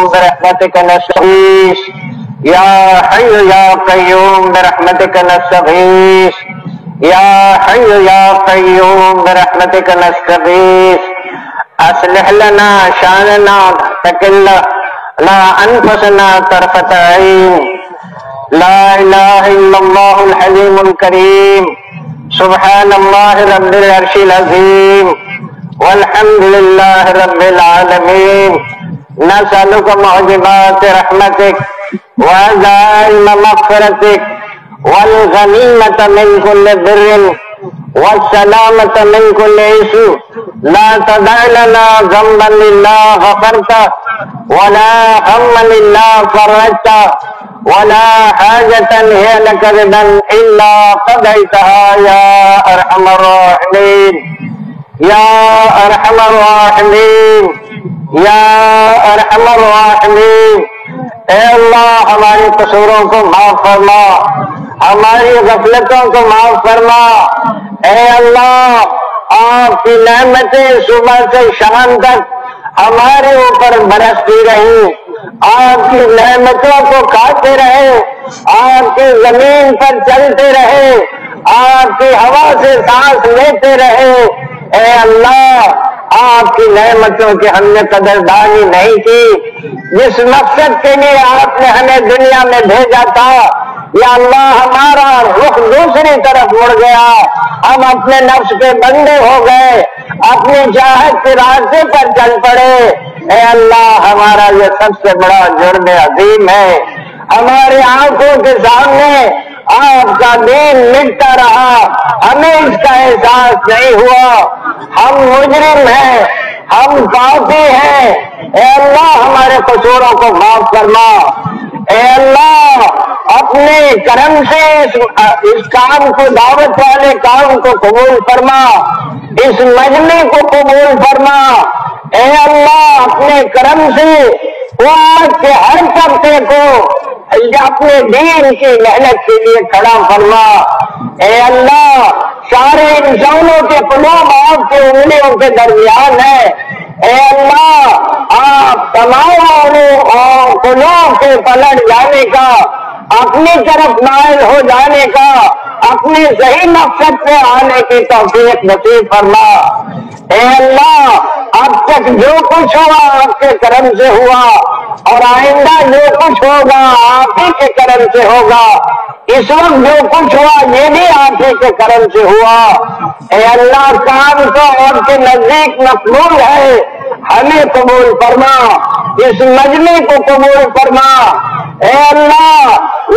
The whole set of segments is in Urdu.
برحمتك نستغيث يا حي يا قيوم برحمتك نستغيث يا حي يا قيوم برحمتك نستغيث اصلح لنا شاننا تكل لا انفسنا طرفة عين لا اله الا الله الحليم الكريم سبحان الله رب العرش العظيم والحمد لله رب العالمين نسألك معجبات رحمتك وعزائم مغفرتك والغنيمة من كل بر والسلامة من كل اسم لا تدع لنا ذنبا الا غفرته ولا هما الا فرجته ولا حاجة هي لك رضا الا قضيتها يا ارحم الراحمين یا ارحم الراحمین یا ارحم الراحمین اے اللہ ہمارے قصوروں کو معاف فرما، ہماری غفلتوں کو معاف فرما۔ اے اللہ آپ کی نعمتیں صبح سے شام تک ہمارے اوپر برستی رہی، آپ کی نعمتوں کو کھاتے رہے، آپ کی زمین پر چلتے رہے، آپ کی ہوا سے سانس لیتے رہے۔ اے اللہ آپ کی نعمتوں کی ہم نے قدردانی نہیں کی، جس مقصد کے لیے آپ نے ہمیں دنیا میں بھیجا تھا یا اللہ ہمارا رخ دوسری طرف مڑ گیا، ہم اپنے نفس کے بندے ہو گئے، اپنی چاہت کے راستے پر چل پڑے۔ اے اللہ ہمارا یہ سب سے بڑا جرم عظیم ہے، ہمارے آنکھوں کے سامنے آپ کا دین مٹتا رہا، ہمیں اس کا احساس نہیں ہوا۔ ہم مجرم ہیں، ہم پاپی ہیں، اے اللہ ہمارے قصوروں کو معاف فرما۔ اے اللہ اپنے کرم سے اس کام کو، دعوت والے کام کو قبول فرما، اس مجمع کو قبول فرما۔ اے اللہ اپنے کرم سے امت کے ہر طبقے کو اپنے دین کی محنت کے لیے کھڑا فرما۔ اے اللہ سارے انسانوں کے قلوب آپ کے انگلیوں کے درمیان ہے، اے اللہ آپ تمام قلوب کے پلٹ جانے کا، اپنی طرف مائل ہو جانے کا، اپنے صحیح مقصد پہ آنے کی توفیق نصیب فرما۔ اے اللہ اب تک جو کچھ ہوا آپ کے کرم سے ہوا، اور آئندہ جو کچھ ہوگا آپ ہی کے کرم سے ہوگا، اس وقت جو کچھ ہوا یہ بھی آپ ہی کے کرم سے ہوا۔ اے اللہ کام تو آپ کے نزدیک مقبول ہے، ہمیں قبول فرما، اس مجمع کو قبول فرما۔ اے اللہ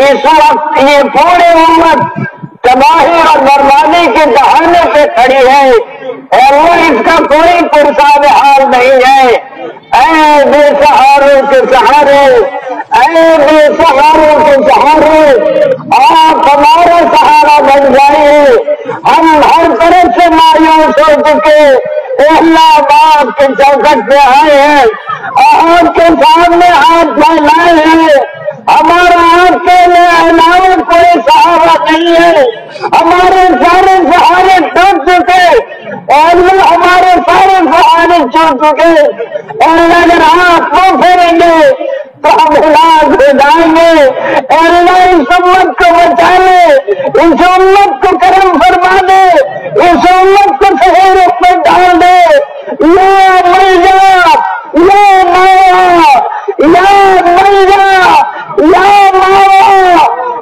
اس وقت یہ پورے امت تباہی اور بربادی کے دہانے پہ کھڑی ہے، اے اللہ اس کا کوئی پرساد حال نہیں ہے۔ اے بے سہاروں کے سہارے، اے بے سہاروں کے سہارے آپ ہمارا سہارا بن جائیے۔ ہم ہر طرف سے مایوس ہو چکے، اے اللہ آپ کے چوکٹ پہ آئے ہیں، آپ کے سامنے ہاتھ پھیلائے ہیں، ہمارا آپ کے علاوہ کوئی سہارا نہیں ہے، ہمارے سارے سہارے ٹوٹ چکے، اور ہمارے سارے سہارے چھوٹ چکے۔ اور اگر آپ کو پھیریں گے تو ہم ہلاک ہو جائیں گے۔ اے اللہ اس امت کو بچا لے، اس امت کو کرم فرما دے، اس امت کو صحیح رخ پہ ڈال دے۔ یا مل جا، یا مایا، یا مل جا، یا مایا،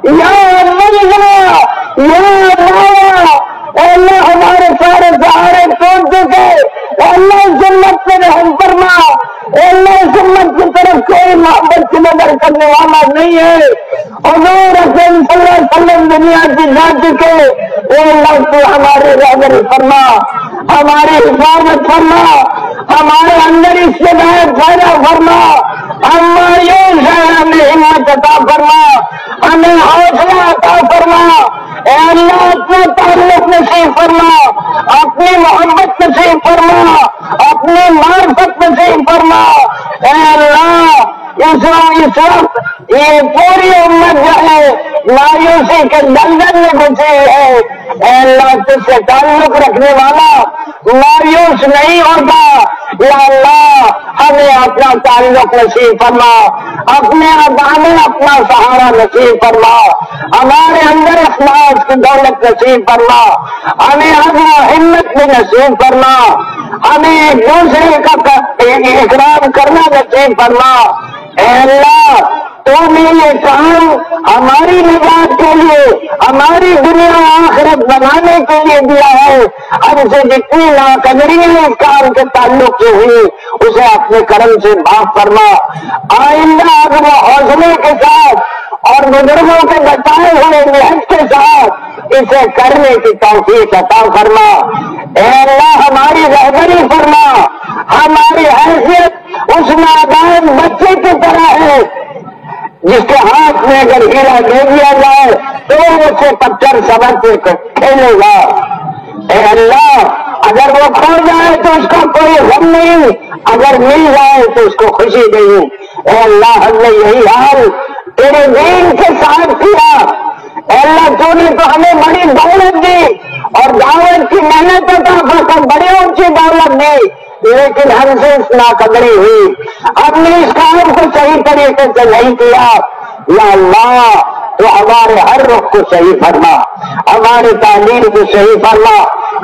یا مل جا، یا مایا۔ اے اللہ ہمارے سارے سہارے ٹوٹ چکے، اے اللہ اس امت پہ رحم فرما۔ اے اللہ اس امت کی طرف کوئی محبت کی نظر کرنے والا نہیں ہے۔ حضور اکرم صلی اللہ علیہ وسلم دنیا کی جا چکے، اے اللہ تو ہماری رہبری فرما، ہماری حفاظت فرما، ہمارے اندر استعداد پیدا فرما، ہم مایوس ہیں ہمیں ہمت عطا فرما، ہمیں حوصلہ عطا فرما۔ اے اللہ اپنا تعلق نصیب فرما، اپنی محبت نصیب فرما، اپنی معرفت نصیب فرما۔ اے اللہ اس وقت یہ پوری امت جو ہے مایوسی کے دلدل میں گھسے ہیں۔ اے اللہ تجھ سے تعلق رکھنے والا مایوس نہیں ہوتا۔ یا اللہ ہمیں اپنا تعلق نصیب فرما، اپنے عدالت اپنا سہارا نصیب فرما، ہمارے اندر اخلاص کی دولت نصیب فرما، ہمیں عزم و ہمت بھی نصیب فرما، ہمیں ایک دوسرے کا اکرام کرنا نصیب فرما۔ اے اللہ تو نے یہ کام ہماری نجات کے لیے، ہماری دنیا و آخرت بنانے کے لیے دیا ہے۔ ہم سے جتنی ناقدریاں اس کام کے تعلق سے ہوئی اسے اپنے کرم سے معاف فرما۔ آئندہ عزم و حوصلے کے ساتھ اور بزرگوں کے بتائے ہوئے نہج کے ساتھ اسے کرنے کی توفیق عطا فرما۔ اے اللہ ہماری رہبری فرما، ہماری حیثیت اس نادان بچے کی طرح ہے جس کے ہاتھ میں اگر ہیرا دے دیا جائے تو وہ اسے پتھر سبق کے کھیلے گا۔ اے اللہ اگر وہ کھو جائے تو اس کا کوئی غم نہیں، اگر مل جائے تو اس کو خوشی نہیں۔ اے اللہ ہم نے یہی حال تیرے دین کے ساتھ کیا۔ اے اللہ تو نے تو ہمیں بڑی دولت دی اور دعوت کی محنت کا بڑی اونچی دولت دی، لیکن ہم سے اس ناقدری ہوئی، ہم نے اس کام کو صحیح طریقے سے نہیں کیا۔ یا اللہ تو ہمارے ہر رخ کو صحیح فرما، ہماری تعلیم کو صحیح فرما،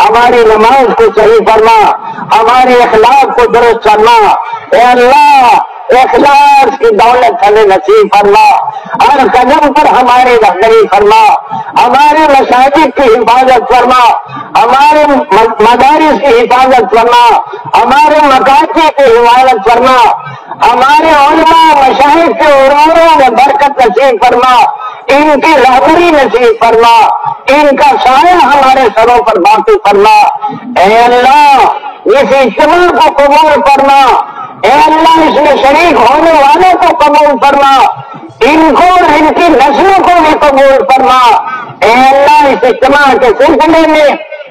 ہماری نماز کو صحیح فرما، ہمارے اخلاق کو درست فرما۔ اے اللہ اخلاص کی دولت ہمیں نصیب فرما، ہر قدم پر ہماری رہبری فرما، ہمارے مساجد کی حفاظت فرما، ہمارے مدارس کی حفاظت فرما، ہمارے مکاتب کی حفاظت فرما، ہمارے علماء مشائخ کے عروضوں میں برکت نصیب فرما، ان کی رہبری نصیب فرما، ان کا سایہ ہمارے سروں پر باقی فرما۔ اے اللہ اس اجتماع کو قبول فرما، اے اللہ اس میں شریک ہونے والوں کو قبول فرما، ان کو اور ان کی نسلوں کو بھی قبول فرما۔ اے اللہ اس اجتماع کے سلسلے میں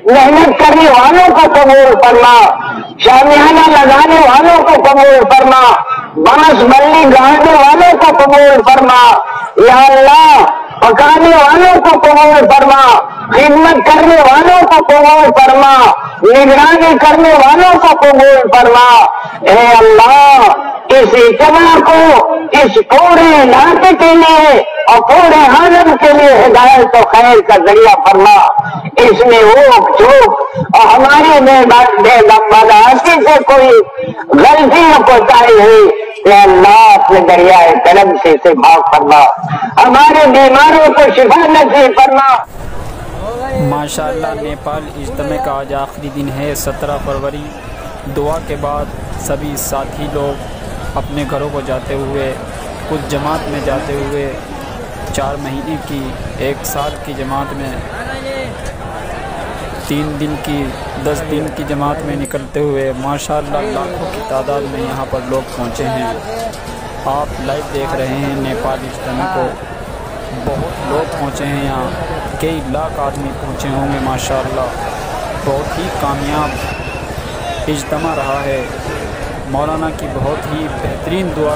محنت کرنے والوں کو قبول فرما، شامیانہ لگانے والوں کو قبول فرما، بانس بلی گاڑنے والوں کو قبول فرما۔ یا اللہ پکانے والوں کو قبول فرما، خدمت کرنے والوں کو قبول فرما، نگرانی کرنے والوں کو قبول فرما۔ اے اللہ اس اجتماع کو اس پورے علاقے کے لیے اور پورے عالم کے لیے ہدایت و خیر کا ذریعہ فرما۔ اس میں اوک چوک اور ہماری بے بدعملی سے کوئی غلطی نہ کوتاہی ہوئی، اے اللہ اپنے دریائے کرم سے اسے معاف فرما، ہمارے بیماروں کو شفا نصیب فرما۔ ماشاءاللہ نیپال اجتماع کا آج آخری دن ہے 17 فروری۔ دعا کے بعد سبھی ساتھی لوگ اپنے گھروں کو جاتے ہوئے، کچھ جماعت میں جاتے ہوئے 4 مہینے کی 1 سال کی جماعت میں، 3 دن کی 10 دن کی جماعت میں نکلتے ہوئے ماشاءاللہ لاکھوں کی تعداد میں یہاں پر لوگ پہنچے ہیں۔ آپ لائیو دیکھ رہے ہیں نیپال اجتماع کو، بہت لوگ پہنچے ہیں یہاں، کئی لاکھ آدمی پہنچے ہوں گے ماشاءاللہ۔ بہت ہی کامیاب اجتماع رہا ہے، مولانا کی بہت ہی بہترین دعا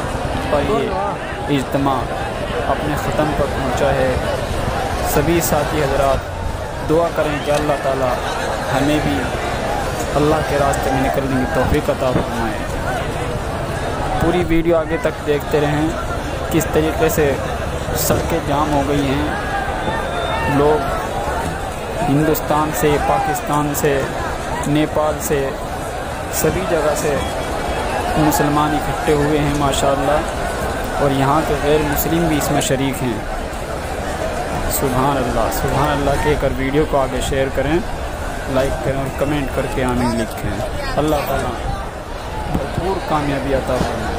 پر یہ اجتماع اپنے ختم پر پہنچا ہے۔ سبھی ساتھی حضرات دعا کریں کہ اللہ تعالی ہمیں بھی اللہ کے راستے میں نکلنے کی توفیق عطا فرمائے۔ پوری ویڈیو آگے تک دیکھتے رہیں، کس طریقے سے سڑکیں جام ہو گئی ہیں، لوگ ہندوستان سے، پاکستان سے، نیپال سے، سبھی جگہ سے مسلمان اکٹھے ہوئے ہیں ماشاءاللہ، اور یہاں کے غیر مسلم بھی اس میں شریک ہیں۔ سبحان اللہ سبحان اللہ کہہ کر ویڈیو کو آگے شیئر کریں، لائک کریں اور کمنٹ کر کے آمین لکھیں۔ اللہ تعالیٰ بھرپور کامیابی عطا فرمائے۔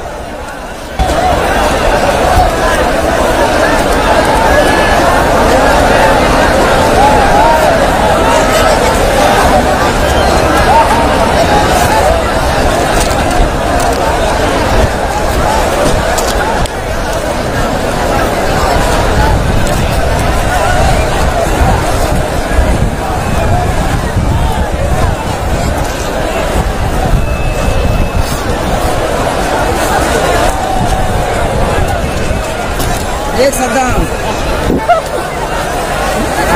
ایک صدام